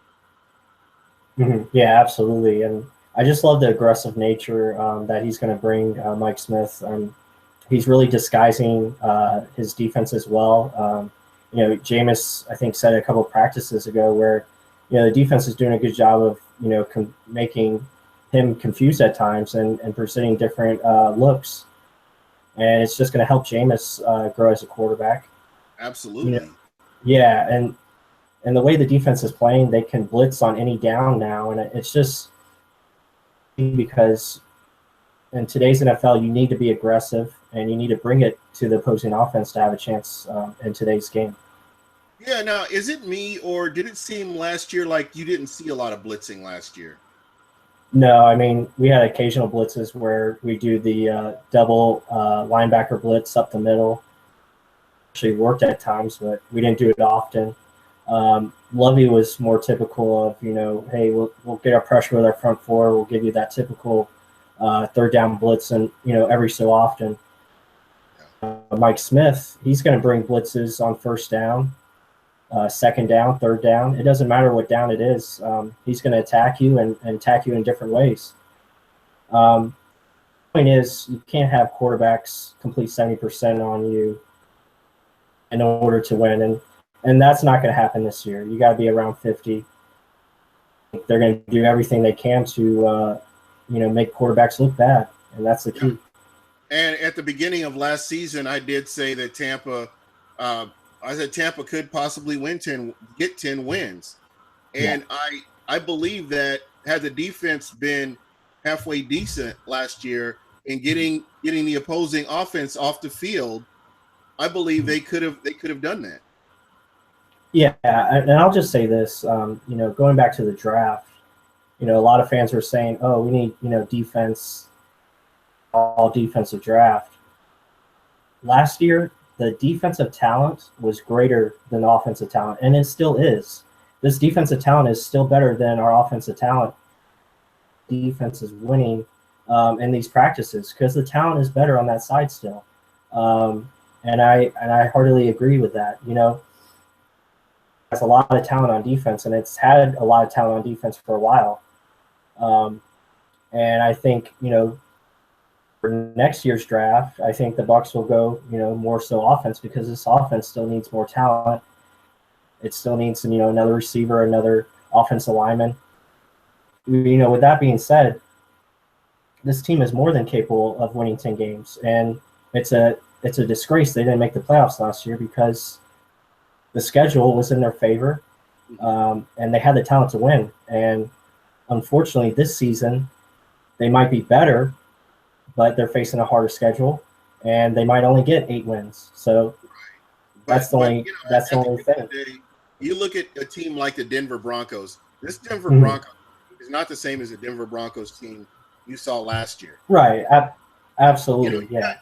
Yeah, absolutely. And I just love the aggressive nature that he's going to bring Mike Smith. He's really disguising his defense as well. Jameis, I think, said a couple of practices ago where, the defense is doing a good job of, making him confused at times and presenting different looks. And it's just going to help Jameis grow as a quarterback. Absolutely. Yeah, and the way the defense is playing, they can blitz on any down now, and it's just because in today's NFL, you need to be aggressive and you need to bring it to the opposing offense to have a chance in today's game. Yeah, now, is it me or did it seem last year like you didn't see a lot of blitzing last year? No, I mean, we had occasional blitzes where we do the double linebacker blitz up the middle. Actually worked at times, but we didn't do it often. Lovey was more typical of, hey, we'll get our pressure with our front four. We'll give you that typical third down blitz and, every so often. Mike Smith, he's going to bring blitzes on first down, second down, third down. It doesn't matter what down it is. He's going to attack you and attack you in different ways. The point is you can't have quarterbacks complete 70% on you in order to win. And that's not going to happen this year. You got to be around 50. They're going to do everything they can to, make quarterbacks look bad, and that's the key. And at the beginning of last season, I did say that Tampa could possibly get 10 wins, and I believe that had the defense been halfway decent last year in getting the opposing offense off the field, I believe they could have done that. Yeah, and I'll just say this, going back to the draft, a lot of fans were saying, oh, we need, defense, all defensive draft. Last year, the defensive talent was greater than the offensive talent, and it still is. This defensive talent is still better than our offensive talent. Defense is winning in these practices because the talent is better on that side still. And I heartily agree with that. Has a lot of talent on defense, and it's had a lot of talent on defense for a while. And I think, next year's draft, I think the Bucs will go, more so offense, because this offense still needs more talent. It still needs, another receiver, another offensive lineman. With that being said, this team is more than capable of winning 10 games, and it's a disgrace they didn't make the playoffs last year because the schedule was in their favor, and they had the talent to win. And unfortunately, this season they might be better, but they're facing a harder schedule, and they might only get 8 wins. So that's the only thing. You look at a team like the Denver Broncos. This Denver Broncos is not the same as the Denver Broncos team you saw last year. Right. Absolutely. Yeah.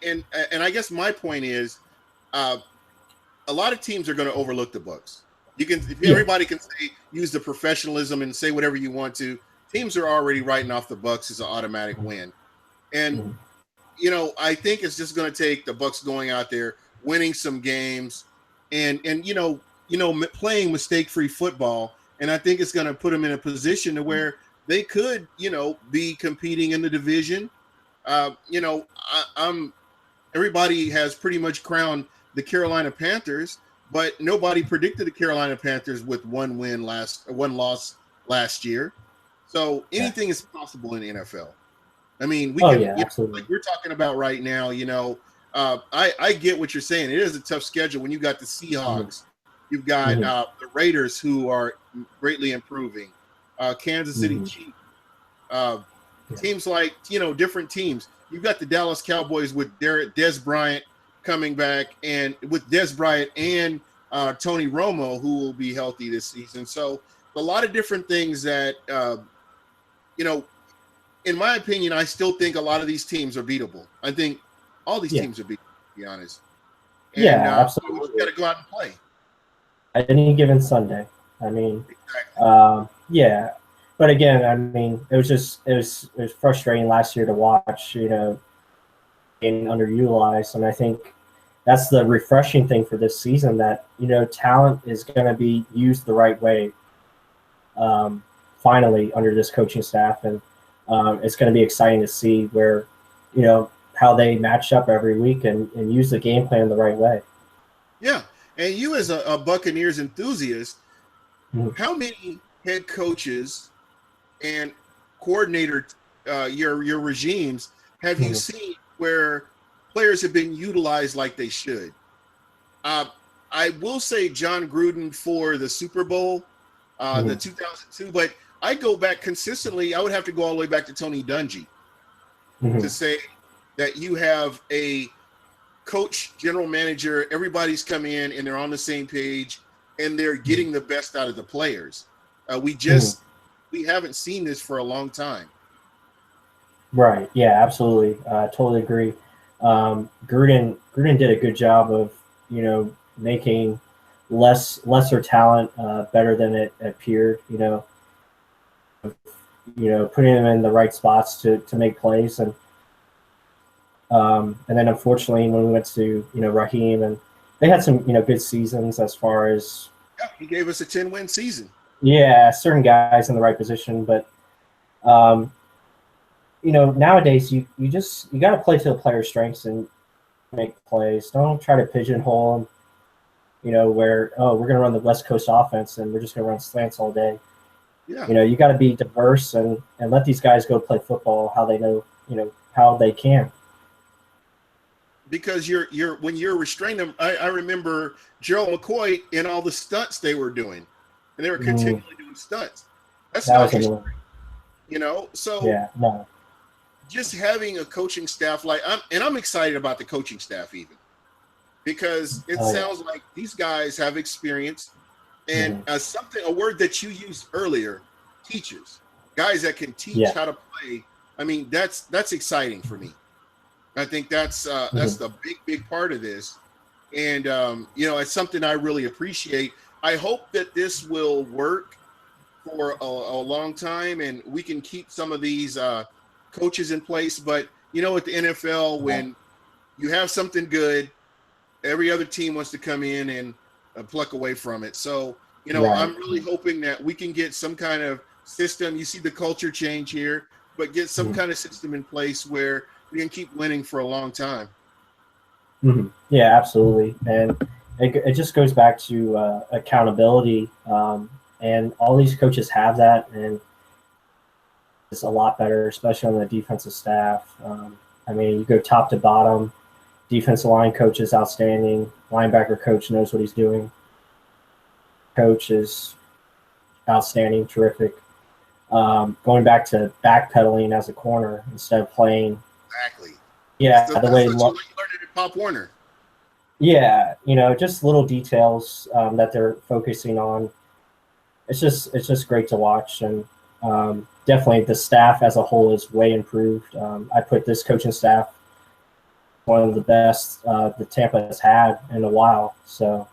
And I guess my point is, a lot of teams are going to overlook the Bucs. Everybody can use the professionalism and say whatever you want to. Teams are already writing off the Bucs as an automatic win. And, I think it's just going to take the Bucs going out there, winning some games and playing mistake-free football. And I think it's going to put them in a position to where they could, be competing in the division. Everybody has pretty much crowned the Carolina Panthers, but nobody predicted the Carolina Panthers with one loss last year. So anything is possible in the NFL. I mean, absolutely. Like we're talking about right now, I get what you're saying. It is a tough schedule when you got the Seahawks, you've got the Raiders, who are greatly improving, Kansas City Chiefs, teams like, different teams. You've got the Dallas Cowboys with Dez Bryant coming back, and with Dez Bryant and Tony Romo, who will be healthy this season. So a lot of different things that, in my opinion, I still think a lot of these teams are beatable. I think all these teams are beatable, to be honest. And, absolutely. You got to go out and play. At any given Sunday. I mean, exactly. But again, I mean, it was frustrating last year to watch, being underutilized. And I think that's the refreshing thing for this season, that, talent is going to be used the right way, finally, under this coaching staff. And it's going to be exciting to see where, how they match up every week and use the game plan the right way. Yeah. And you, as a Buccaneers enthusiast, how many head coaches and coordinator your regimes have you seen where players have been utilized like they should? I will say John Gruden for the Super Bowl, the 2002, but I go back consistently. I would have to go all the way back to Tony Dungy to say that you have a coach, general manager, everybody's come in and they're on the same page and they're getting the best out of the players. We haven't seen this for a long time. Right. Yeah, absolutely. Totally agree. Gruden did a good job of, making lesser talent better than it appeared, putting them in the right spots to make plays. And then unfortunately when we went to, Raheem, and they had some, good seasons as far as. Yeah, he gave us a 10-win season. Yeah, certain guys in the right position, but nowadays you got to play to the player's strengths and make plays. Don't try to pigeonhole them, where we're going to run the West Coast offense and we're just going to run slants all day. Yeah. You got to be diverse and let these guys go play football how they know, how they can. Because when you're restraining them, I remember Gerald McCoy and all the stunts they were doing, and they were continually doing stunts. That's not restraining, So just having a coaching staff I'm excited about the coaching staff even, because it sounds like these guys have experience, and a word that you used earlier, teachers, guys that can teach how to play. I mean, that's exciting for me. I think that's the big part of this. And, it's something I really appreciate. I hope that this will work for a long time and we can keep some of these coaches in place. But, at the NFL, when you have something good, every other team wants to come in and pluck away from it. So, I'm really hoping that we can get some kind of system. You see the culture change here. but get some kind of system in place where we can keep winning for a long time. Yeah, absolutely. And it just goes back to accountability. And all these coaches have that, and it's a lot better, especially on the defensive staff. I mean, you go top to bottom. Defensive line coach is outstanding. Linebacker coach knows what he's doing. Coach is outstanding, terrific. Going back to backpedaling as a corner instead of playing. Exactly. Yeah, so the way you learned it at Pop Warner. Yeah, just little details that they're focusing on. It's just great to watch, and definitely the staff as a whole is way improved. I put this coaching staff one of the best the Tampa has had in a while. So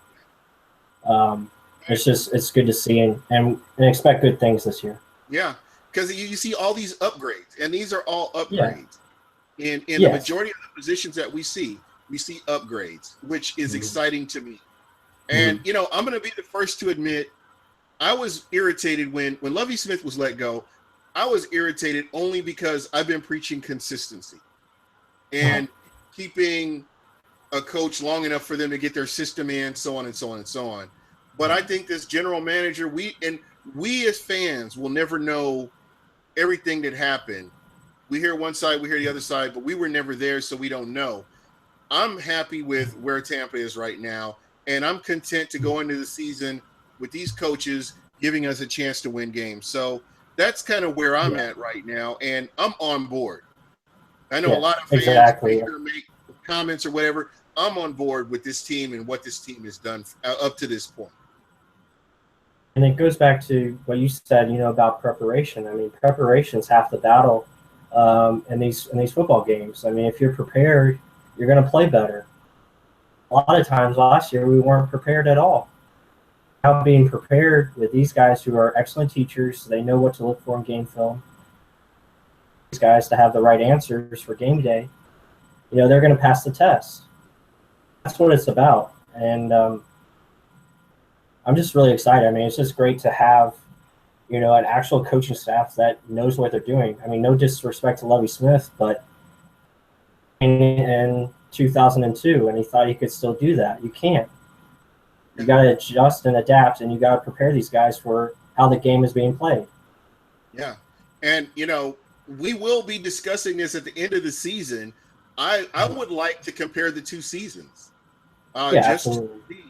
it's good to see and expect good things this year. Yeah, because you see all these upgrades, and these are all upgrades. In the majority of the positions that we see upgrades, which is exciting to me. And I'm going to be the first to admit I was irritated when Lovie Smith was let go. I was irritated only because I've been preaching consistency and keeping a coach long enough for them to get their system in, so on and so on and so on. But I think this general manager, we as fans will never know everything that happened. We hear one side, we hear the other side, but we were never there, so we don't know. I'm happy with where Tampa is right now, and I'm content to go into the season with these coaches giving us a chance to win games. So that's kind of where I'm at right now, and I'm on board. I know a lot of fans make comments or whatever. I'm on board with this team and what this team has done up to this point. And it goes back to what you said, about preparation. I mean, preparation is half the battle in these football games. I mean, if you're prepared, you're going to play better. A lot of times last year we weren't prepared at all. Now being prepared with these guys who are excellent teachers, they know what to look for in game film. These guys to have the right answers for game day, they're going to pass the test. That's what it's about. And I'm just really excited. I mean, it's just great to have, an actual coaching staff that knows what they're doing. I mean, no disrespect to Lovie Smith, but in 2002, and he thought he could still do that. You can't. You got to adjust and adapt, and you got to prepare these guys for how the game is being played. Yeah. And, we will be discussing this at the end of the season. I would like to compare the two seasons just to see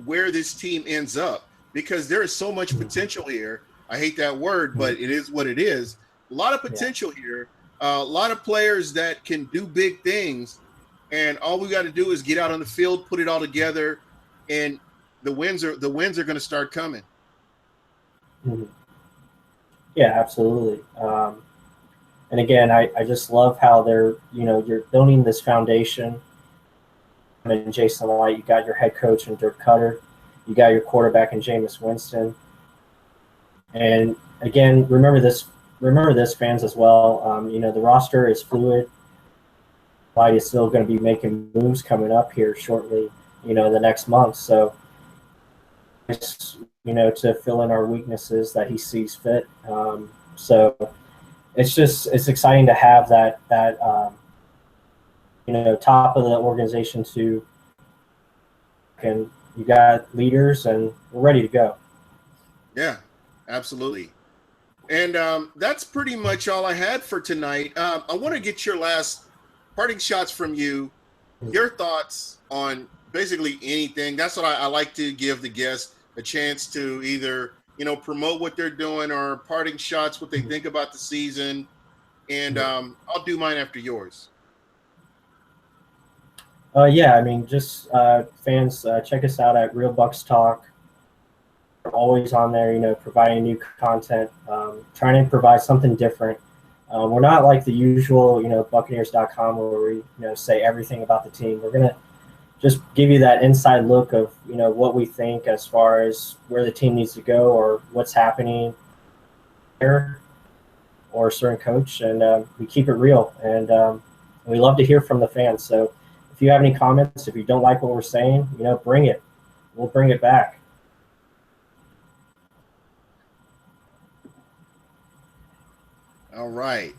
where this team ends up, because there is so much potential here. I hate that word, but it is what it is. A lot of potential here. A lot of players that can do big things, and all we got to do is get out on the field, put it all together, and the wins are going to start coming. Yeah, absolutely. And again, I just love how they're, you're building this foundation. And Jason White, you got your head coach in Dirk Cutter, you got your quarterback in Jameis Winston. And again, remember this, fans, as well. The roster is fluid. White is still going to be making moves coming up here shortly, in the next month. So, to fill in our weaknesses that he sees fit. So it's exciting to have that top of the organization to, and you got leaders, and we're ready to go. Yeah, absolutely. And that's pretty much all I had for tonight. I want to get your last parting shots from you, your thoughts on basically anything. That's what I like to give the guests a chance to either, promote what they're doing, or parting shots, what they think about the season. And I'll do mine after yours. Just fans, check us out at Real Bucs Talk. We're always on there, providing new content, trying to provide something different. We're not like the usual, Buccaneers.com where we, say everything about the team. We're going to just give you that inside look of, what we think as far as where the team needs to go or what's happening here or a certain coach. And we keep it real. And we love to hear from the fans. So if you have any comments, if you don't like what we're saying, bring it. We'll bring it back. All All right.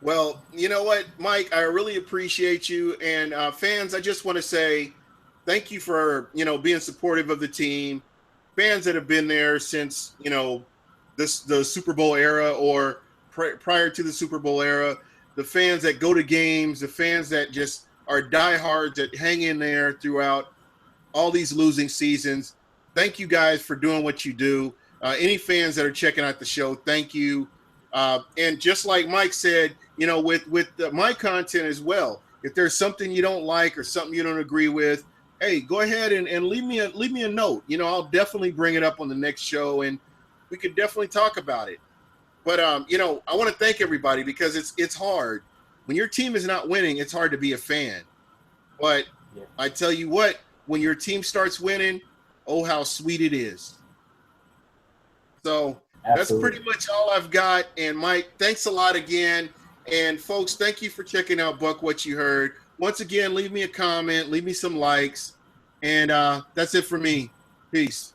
Well, you know what, Mike, I really appreciate you. And fans, I just want to say thank you for, being supportive of the team. Fans that have been there since, the Super Bowl era or prior to the Super Bowl era, the fans that go to games, the fans that just are diehards that hang in there throughout all these losing seasons. Thank you guys for doing what you do. Any fans that are checking out the show, thank you. And just like Mike said, with my content as well, if there's something you don't like or something you don't agree with, hey, go ahead and leave me a note. I'll definitely bring it up on the next show, and we could definitely talk about it. But I want to thank everybody because it's hard when your team is not winning. It's hard to be a fan, but I tell you what, when your team starts winning, oh, how sweet it is. So That's pretty much all I've got. And Mike, thanks a lot again. And folks, thank you for checking out Buc What You Heard. Once again, leave me a comment, leave me some likes. And that's it for me. Peace.